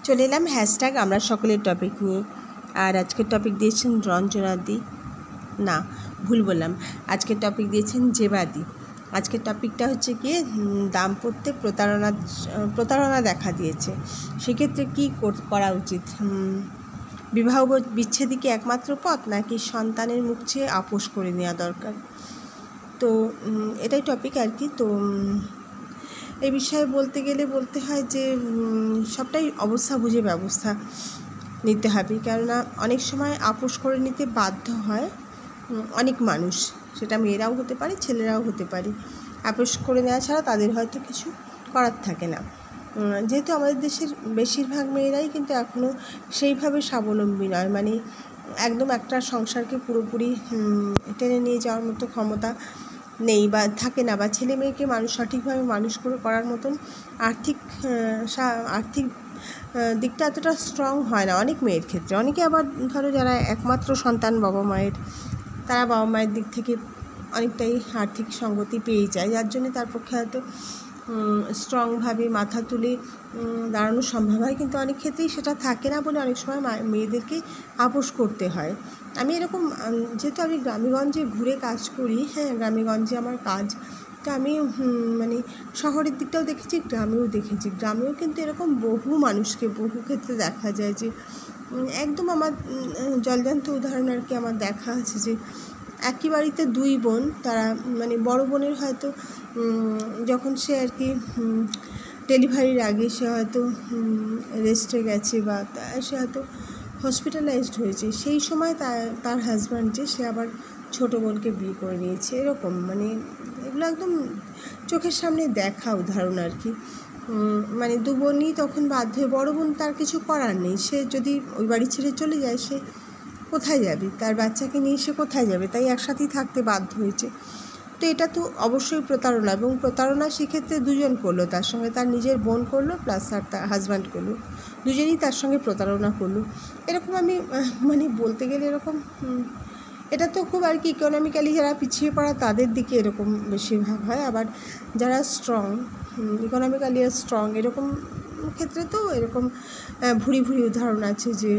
চলে এলাম হ্যাশট্যাগ আমরা সকলের টপিক নিয়ে। আর আজকের টপিক দিয়েছেন রঞ্জনাদি, না ভুল বললাম, আজকের টপিক দিয়েছেন জেবাদি। আজকের টপিকটা হচ্ছে গিয়ে দাম্পত্যে প্রতারণা দেখা দিয়েছে, সেক্ষেত্রে কী করা উচিত। বিবাহ বিচ্ছেদই কি একমাত্র পথ, নাকি সন্তানের মুখ চেয়ে আপোষ করে নেওয়া দরকার? তো এটাই টপিক আর কি। তো এই বিষয়ে বলতে গেলে বলতে হয় যে সবটাই অবস্থা বুঝে ব্যবস্থা নিতে হবে, কেননা অনেক সময় আপোষ করে নিতে বাধ্য হয় অনেক মানুষ, সেটা মেয়েরাও হতে পারে ছেলেরাও হতে পারে। আপোষ করে নেওয়া ছাড়া তাদের হয়তো কিছু করার থাকে না। যেহেতু আমাদের দেশের বেশিরভাগ মেয়েরাই কিন্তু এখনও সেইভাবে স্বাবলম্বী নয়, মানে একদম একটা সংসারকে পুরোপুরি টেনে নিয়ে যাওয়ার মতো ক্ষমতা নেই বা থাকে না, বা ছেলে মেয়েকে সঠিকভাবে মানুষ করার মতন আর্থিক দিকটা এতটা স্ট্রং হয় না অনেক মেয়ের ক্ষেত্রে। অনেকে আবার ধরো যারা একমাত্র সন্তান বাবা মায়ের, তারা বাবা মায়ের দিক থেকে অনেকটাই আর্থিক সঙ্গতি পেয়ে যায়, যার জন্য তার পক্ষে হয়তো স্ট্রংভাবে মাথা তুলে দাঁড়ানো সম্ভব হয়। কিন্তু অনেক ক্ষেত্রেই সেটা থাকে না বলে অনেক সময় মেয়েদেরকে আপোষ করতে হয়। আমি এরকম, যেহেতু আমি গ্রামেগঞ্জে ঘুরে কাজ করি, হ্যাঁ গ্রামেগঞ্জে আমার কাজ, তো আমি মানে শহরের দিকটাও দেখেছি, গ্রামেও দেখেছি। গ্রামেও কিন্তু এরকম বহু মানুষকে বহু ক্ষেত্রে দেখা যায় যে একদম আমার জলজান্ত উদাহরণ আর কি আমার দেখা আছে যে একই বাড়িতে দুই বোন, তারা মানে বড় বোনের হয়তো যখন সে আর কি ডেলিভারির আগে সে হয়তো রেস্টে গেছে বা সে হয়তো হসপিটালাইজড হয়েছে, সেই সময় তার হাজব্যান্ড যে সে আবার ছোটো বোনকে বিয়ে করে নিয়েছে। এরকম মানে এগুলো একদম চোখের সামনে দেখা উদাহরণ আর কি। মানে দু বোনই তখন বাধ্য হয়ে, বড়ো বোন তার কিছু করার নেই, সে যদি ওই বাড়ি ছেড়ে চলে যায় সে কোথায় যাবে, তার বাচ্চাকে নিয়ে সে কোথায় যাবে, তাই একসাথেই থাকতে বাধ্য হয়েছে। তো এটা তো অবশ্যই প্রতারণা, এবং প্রতারণা সেক্ষেত্রে দুজন করলো, তার সঙ্গে তার নিজের বোন করলো প্লাস তার হাজব্যান্ড করলো, দুজনেই তার সঙ্গে প্রতারণা করলো। এরকম আমি মানে বলতে গেলে এরকম এটা তো খুব আর কি ইকোনমিক্যালি যারা পিছিয়ে পড়া তাদের দিকে এরকম বেশিরভাগ হয়, আবার যারা স্ট্রং ইকোনমিক্যালি স্ট্রং এরকম ক্ষেত্রে তো এরকম ভুরি উদাহরণ আছে যে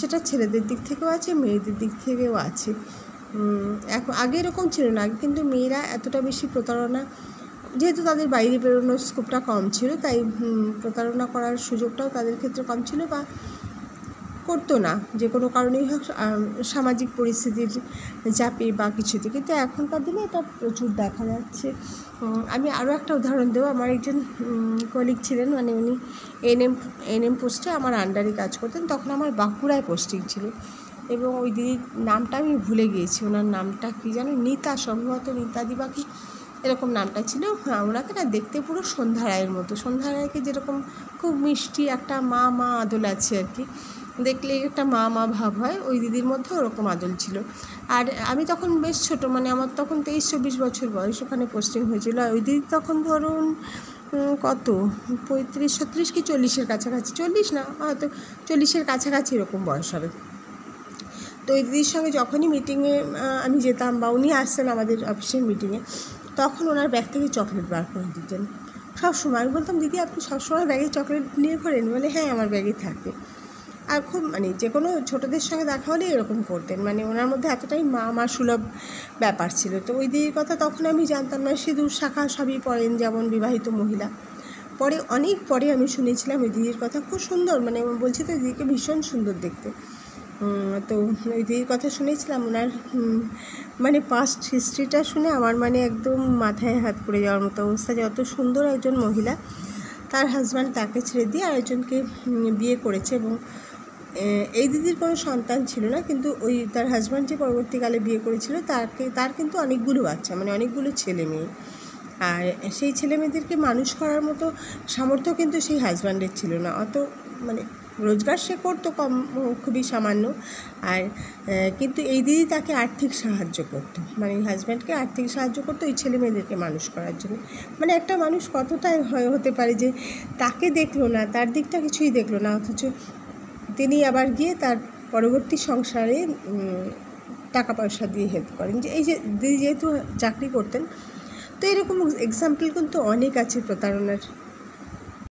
সেটা ছেলেদের দিক থেকেও আছে মেয়েদের দিক থেকেও আছে। এখন আগে এরকম ছিল না, আগে কিন্তু মেয়েরা এতটা বেশি প্রতারণা, যেহেতু তাদের বাইরে বেরোনোর স্কোপটা কম ছিল, তাই প্রতারণা করার সুযোগটাও তাদের ক্ষেত্রে কম ছিল, বা করতো না যে কোনো কারণেই হোক, সামাজিক পরিস্থিতির চাপে বা কিছুতে। কিন্তু এখনকার দিনে এটা প্রচুর দেখা যাচ্ছে। আমি আরও একটা উদাহরণ দেবো। আমার একজন কলিগ ছিলেন, মানে উনি এনএম পোস্টে আমার আন্ডারে কাজ করতেন, তখন আমার বাঁকুড়ায় পোস্টিং ছিল, এবং ওই দিদির নামটা আমি ভুলে গিয়েছি, ওনার নামটা কী যেন, নিতা, সম্ভবত নিতা দিবা কি এরকম নামটা ছিল। হ্যাঁ, ওনাকে না দেখতে পুরো সন্ধ্যা রায়ের মতো, সন্ধ্যা রায়কে যেরকম খুব মিষ্টি একটা মা আদল আছে আর কি, দেখলে একটা মা ভাব হয়, ওই দিদির মধ্যে ওরকম আদল ছিল। আর আমি তখন বেশ ছোটো, মানে আমার তখন 23-24 বছর বয়স, ওখানে পোস্টিং হয়েছিল। ওই দিদি তখন ধরুন কত 35-36 কি 40-এর কাছাকাছি, 40 না হয়তো 40-এর কাছাকাছি এরকম বয়স হবে। তো ওই দিদির সঙ্গে যখনই মিটিংয়ে আমি যেতাম বা উনি আসতেন আমাদের অফিসের মিটিংয়ে, তখন ওনার ব্যাগ থেকে চকলেট বার করে দিতেন সবসময়। আমি বলতাম, দিদি আপনি সবসময় ব্যাগে চকলেট নিয়ে ঘোরেন? বলে হ্যাঁ, আমার ব্যাগে থাকে। আর খুব মানে যে কোনো ছোটোদের সঙ্গে দেখা হলে এরকম করতেন, মানে ওনার মধ্যে এতটাই মা সুলভ ব্যাপার ছিল। তো ওই দিদির কথা তখন আমি জানতাম না, সিঁদুর শাখা সবই পরেন যেমন বিবাহিত মহিলা। অনেক পরে আমি শুনেছিলাম ওই দিদির কথা, খুব সুন্দর, মানে বলছি তো দিদিকে ভীষণ সুন্দর দেখতে। তো ওই দিদির কথা শুনেছিলাম, ওনার মানে পাস্ট হিস্ট্রিটা শুনে আমার মানে একদম মাথায় হাত পড়ে যাওয়ার মতো অবস্থা, যে অত সুন্দর একজন মহিলা, তার হাজব্যান্ড তাকে ছেড়ে দিয়ে আরেকজনকে বিয়ে করেছে, এবং এই দিদির কোনো সন্তান ছিল না, কিন্তু ওই তার হাজব্যান্ড যে পরবর্তীকালে বিয়ে করেছিল তার কিন্তু অনেকগুলো বাচ্চা, মানে অনেকগুলো ছেলে মেয়ে। আর সেই ছেলে মেয়েদেরকে মানুষ করার মতো সামর্থ্য কিন্তু সেই হাজব্যান্ডের ছিল না, অত মানে রোজগার সে করতো কম, খুবই সামান্য। আর কিন্তু এই দিদি তাকে আর্থিক সাহায্য করতো, মানে হাজব্যান্ডকে আর্থিক সাহায্য করতো ওই ছেলে মেয়েদেরকে মানুষ করার জন্য। মানে একটা মানুষ কতটাই হতে পারে যে তাকে দেখলো না, তার দিকটা কিছুই দেখলো না, অথচ তিনি আবার গিয়ে তার পরবর্তী সংসারে টাকা পয়সা দিয়ে হেল্প করেন। যে এই যে দিদি যেহেতু চাকরি করতেন, তো এরকম এক্সাম্পল কিন্তু অনেক আছে প্রতারণার।